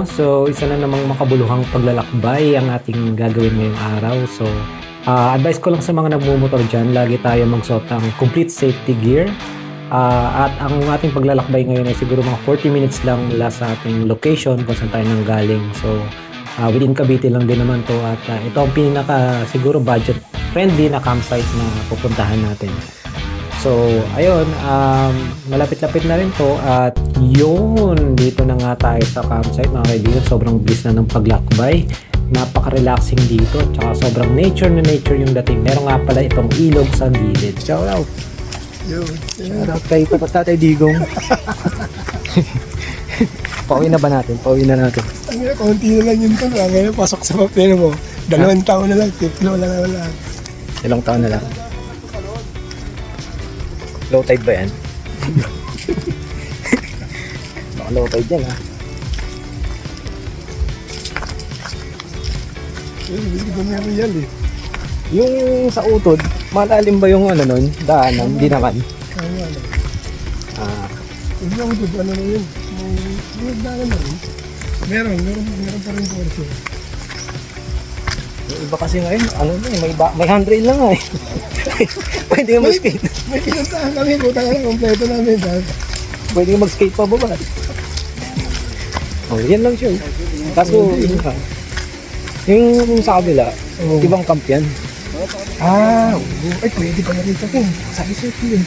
So isa na namang makabuluhang paglalakbay ang ating gagawin ngayong araw. So, advice ko lang sa mga nagmumotor dyan, lagi tayo magsuot ng complete safety gear. At ang ating paglalakbay ngayon ay siguro mga 40 minutes lang mula sa ating location kung saan tayo nanggaling. So, within Cavite lang din naman to at ito ang pinaka siguro budget friendly na campsite na pupuntahan natin. So, ayun, malapit-lapit na rin to at yun, dito na nga tayo sa campsite mga kaibigan. Sobrang bilis na ng paglakbay. Napaka-relaxing dito at saka sobrang nature na nature yung dating. Meron nga pala itong ilog sa gilid. Shout out! Shout out kay Tatay Digong. Pauwi na ba natin? Pauwi na natin. Konti na lang yun to. Ngayon, pasok sa papel mo. 2 taon na lang. Tiplo na lang. Ilang taon na lang. Low tide ba yan? Baka low tide yan ha. Hindi ko meron yan eh. Yung sa utod, malalim ba yung nun? Daanan? Hindi naman. Kaya ano. Ah, Hindi ako dito. Ano na yun? May daanan na rin. Meron pa rin portion. yung iba kasi ngayon, may handrail lang nga eh. Pwede nga mag-skate. May pinuntahan kami. Puta ka lang. Kompleto namin. Pwede nga mag-skate pa baba. Oh, yan lang siya. Kaso, yung sa kabila, ibang camp yan. Ay, pwede pa na rin ito. Sabi sa'yo yun.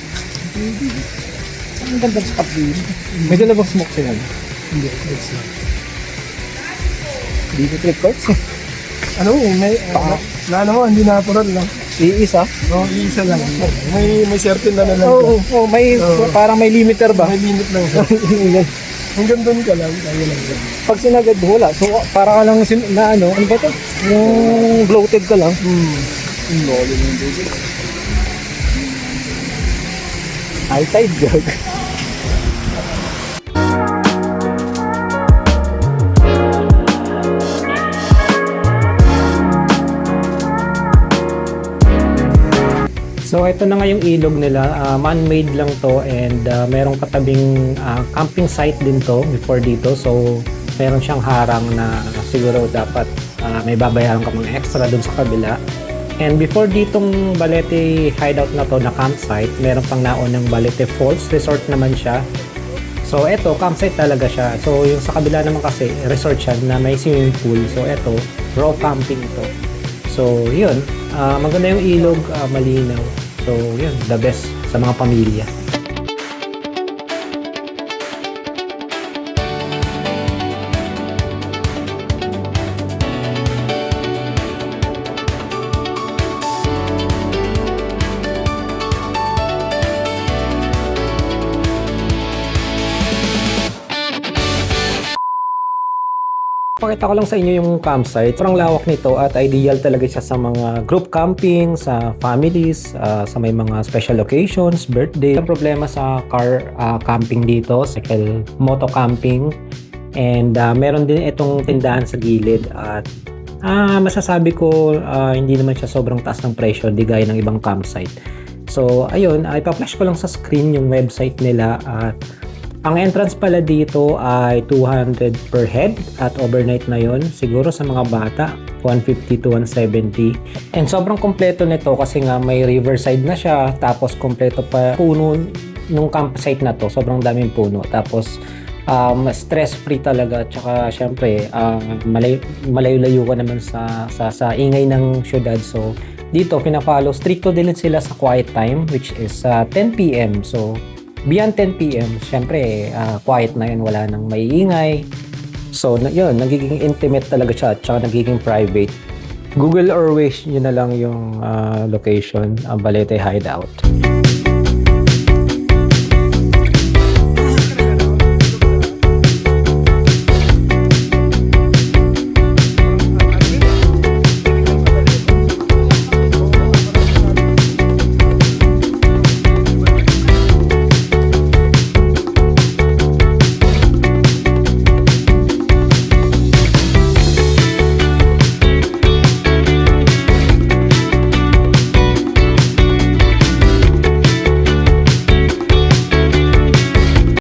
Pwede. Ang ganda sa spot din. May dalawang smoke sila. Hindi, let's not. Dito trip courts. Ano, may, hindi natural lang. Iisa. No, iisa lang. May certain na lang. Oo, parang may limiter ba? May limit lang siya. Yan. Hanggang doon ka lang, kaya lang yan. Pag sinagad wala. So, para ka lang ano ba to? Yung bloated ka lang. Lolo ng baby. High tide, gag. So ito na nga yung ilog nila, man-made lang to and merong katabing camping site din to before dito. So meron siyang harang na siguro dapat may babayaran ka mga extra dun sa kabila. And before ditong Balete hideout na to na campsite, meron pang naunang Balete Falls Resort naman siya. So eto, campsite talaga siya. So yung sa kabila naman kasi resort siya na may swimming pool. So eto, raw camping to. So yun, maganda yung ilog, malinaw. So yun, the best sa mga pamilya. Pakita ko lang sa inyo yung campsite. Sobrang lawak nito at ideal talaga siya sa mga group camping, sa families, sa may mga special occasions, birthday. Ang problema sa car camping dito, cycle moto camping. And meron din itong tindahan sa gilid at masasabi ko hindi naman siya sobrang taas ng presyo, di gaya ng ibang campsite. So ayun, ipa-flash ko lang sa screen yung website nila at ang entrance pala dito ay 200 per head at overnight na yon. Siguro sa mga bata, 150 to 170. And sobrang kompleto nito kasi nga may riverside na siya. Tapos kompleto pa puno nung campsite na to. Sobrang daming puno. Tapos stress-free talaga. Tsaka syempre, malayo-layo ka naman sa ingay ng syudad. So dito, pina-follow. Stricto din sila sa quiet time which is 10 PM. So beyond 10 PM, syempre, quiet na yun, wala nang maiingay. So, yun, nagiging intimate talaga siya at saka nagiging private. Google or Waze nyo na lang yung location, Balete Hideout.